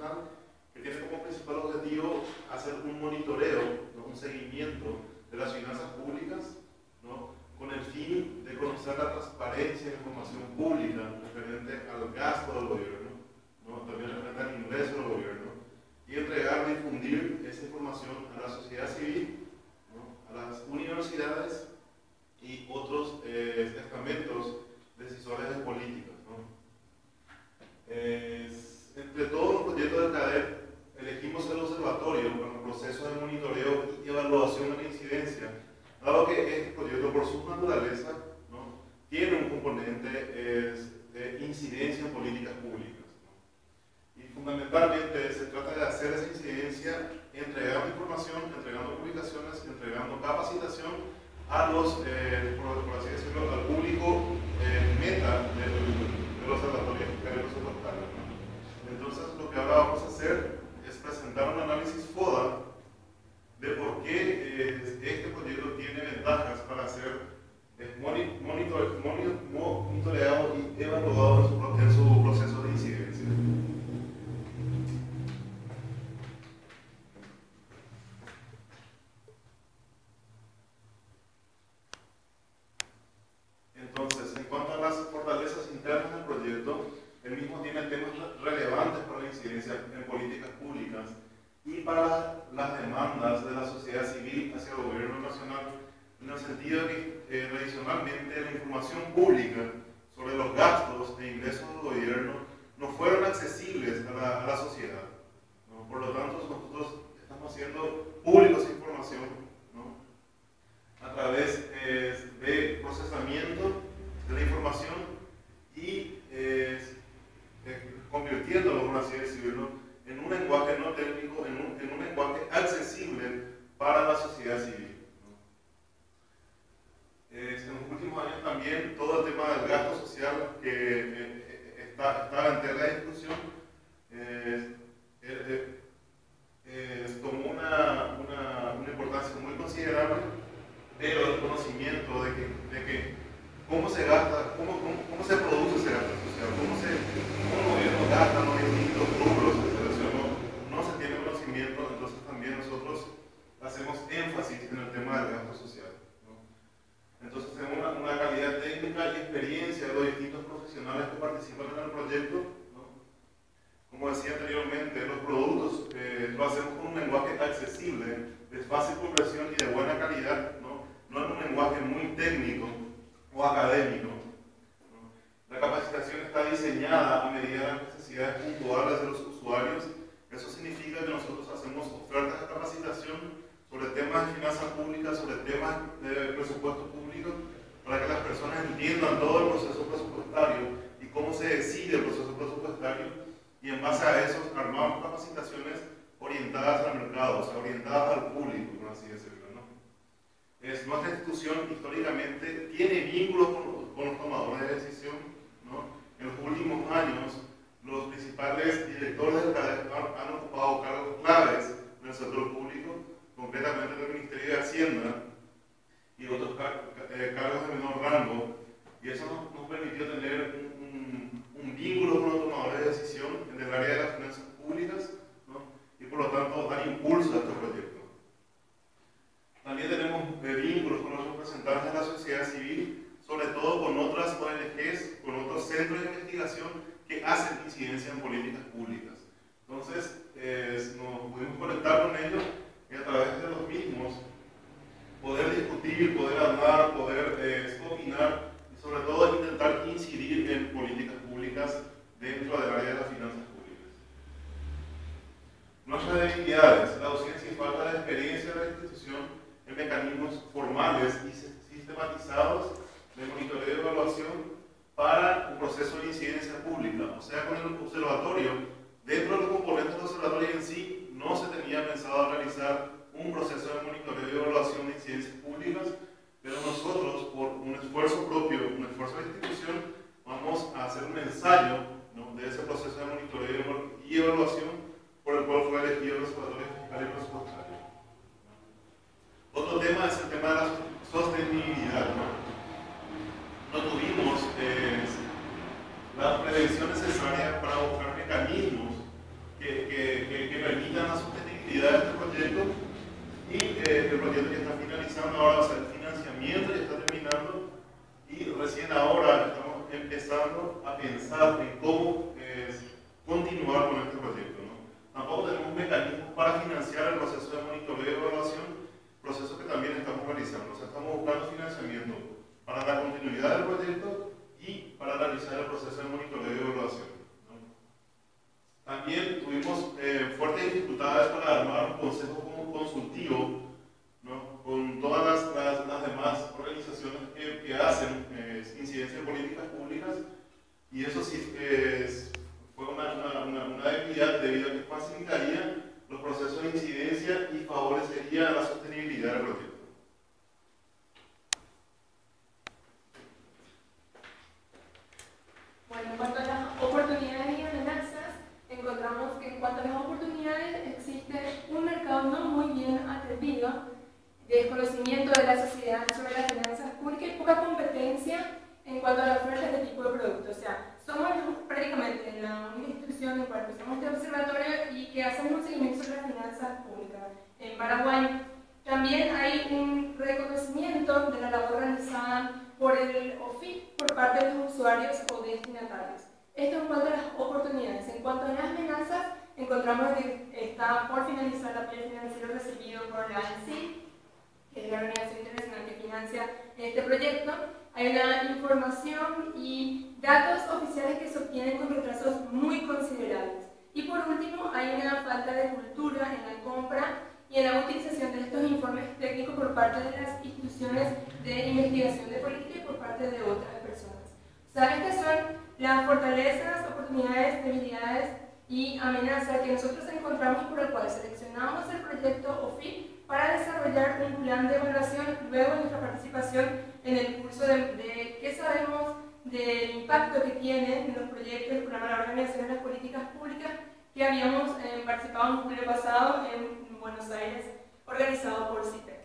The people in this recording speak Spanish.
Nacional, que tiene como principal objetivo hacer un monitoreo, ¿no? Un seguimiento de las finanzas públicas, ¿no? Con el fin de conocer la transparencia de la información pública referente al gasto del gobierno, ¿no? También referente al ingreso del gobierno, y entregar y difundir esa información a la sociedad civil, ¿no? A las universidades y otros estamentos decisores de políticas, ¿no? Entre todos los proyectos del CADEP, elegimos el observatorio para el proceso de monitoreo y evaluación de la incidencia, dado que este proyecto, por su naturaleza, ¿no? Tiene un componente de incidencia en políticas públicas, ¿no? Y fundamentalmente se trata de hacer esa incidencia entregando información, entregando publicaciones, entregando capacitación a los, por así decirlo, al público meta del observatorio fiscal y presupuestario, ¿no? Entonces, lo que ahora vamos a hacer es presentar un análisis FODA de por qué este proyecto tiene ventajas para ser monitoreado y evaluado en su proceso de incidencia. Entonces, en cuanto a las fortalezas internas del proyecto, el mismo tiene temas relevantes para la incidencia en políticas públicas y para las demandas de la sociedad civil hacia el gobierno nacional, en el sentido de que tradicionalmente la información pública sobre los gastos e ingresos del gobierno no fueron accesibles a la sociedad, ¿no? Por lo tanto, nosotros estamos haciendo pública esa información, ¿no? A través de procesamiento de la información y convirtiéndolo, por así decirlo, en un lenguaje no técnico, en un lenguaje accesible para la sociedad civil, ¿no? En los últimos años también todo el tema del gasto social que estaba en tela de discusión tomó una importancia muy considerable, pero el conocimiento de que cómo se gasta, cómo se produce ese gasto social, cómo el gobierno gasta los distintos rubros que seleccionó, no se tiene conocimiento. Entonces también nosotros hacemos énfasis en el tema del gasto social, ¿no? Entonces tenemos una calidad técnica y experiencia de los distintos profesionales que participan en el proyecto, ¿no? Como decía anteriormente, los productos lo hacemos con un lenguaje accesible, de fácil comprensión y de buena calidad, ¿no? No en un lenguaje muy técnico o académico, ¿no? La capacitación está diseñada a medida de las necesidades puntuales de los usuarios. Eso significa que nosotros hacemos ofertas de capacitación sobre temas de finanzas públicas, sobre temas de presupuesto público, para que las personas entiendan todo el proceso presupuestario y cómo se decide el proceso presupuestario, y en base a eso armamos capacitaciones orientadas al mercado, o sea, orientadas al público, por así decirlo, ¿no? Nuestra institución históricamente tiene vínculos con los tomadores de decisión, ¿no? En los últimos años, los principales directores del CADEP han ocupado cargos claves en el sector público, concretamente en el Ministerio de Hacienda y otros cargos de menor rango, y eso nos permitió tener un vínculo con los tomadores de decisión en el área de las finanzas públicas, ¿no? Y por lo tanto dar impulso a este proyecto. También tenemos vínculos con los representantes de la sociedad civil, sobre todo con otras ONGs, con otros centros de investigación que hacen incidencia en políticas públicas. Entonces, nos pudimos conectar con ellos y a través de los mismos poder discutir, poder hablar, poder opinar y sobre todo intentar incidir en políticas públicas dentro del área de las finanzas públicas. Nuestras debilidades: la ausencia y falta de experiencia de la institución en mecanismos formales y sistematizados de monitoreo y evaluación para un proceso de incidencia pública. O sea, con el observatorio, dentro de los componentes del observatorio en sí, no se tenía pensado realizar un proceso de monitoreo y evaluación de incidencias públicas, pero nosotros, por un esfuerzo propio, un esfuerzo de institución, vamos a hacer un ensayo, ¿no?, de ese proceso de monitoreo y evaluación por el cual fue elegido el observatorio fiscal y presupuestario. Otro tema es el tema de la sostenibilidad, ¿no? No tuvimos la prevención necesaria para buscar mecanismos que dificultades para armar un consejo consultivo, ¿no? Con todas las demás organizaciones que hacen incidencia en políticas públicas, y eso sí fue una debilidad debido a que facilitaría los procesos de incidencia y favorecería la sostenibilidad del proyecto. Bueno, en cuanto a las oportunidades y amenazas, encontramos que en cuanto a las oportunidades existe un mercado no muy bien atendido, desconocimiento de la sociedad sobre las finanzas públicas y poca competencia en cuanto a la oferta de este tipo de productos. O sea, somos prácticamente la única institución en cual somos este observatorio y que hacemos un seguimiento sobre las finanzas públicas en Paraguay. También hay un reconocimiento de la labor realizada por el OFIP por parte de los usuarios o destinatarios. Esto en cuanto a las oportunidades. En cuanto a las amenazas, encontramos que está por finalizar el apoyo financiero recibido por la ANSI, que es la organización internacional que financia este proyecto. Hay una información y datos oficiales que se obtienen con retrasos muy considerables. Y por último, hay una falta de cultura en la compra y en la utilización de estos informes técnicos por parte de las instituciones de investigación de política y por parte de otras personas. O sea, estas son las fortalezas, oportunidades, debilidades y amenazas que nosotros encontramos y por el cual seleccionamos el proyecto OFIP para desarrollar un plan de evaluación luego de nuestra participación en el curso de qué sabemos del impacto que tienen los proyectos del programa de la Organización de las Políticas Públicas que habíamos participado en julio pasado en Buenos Aires, organizado por CIPE.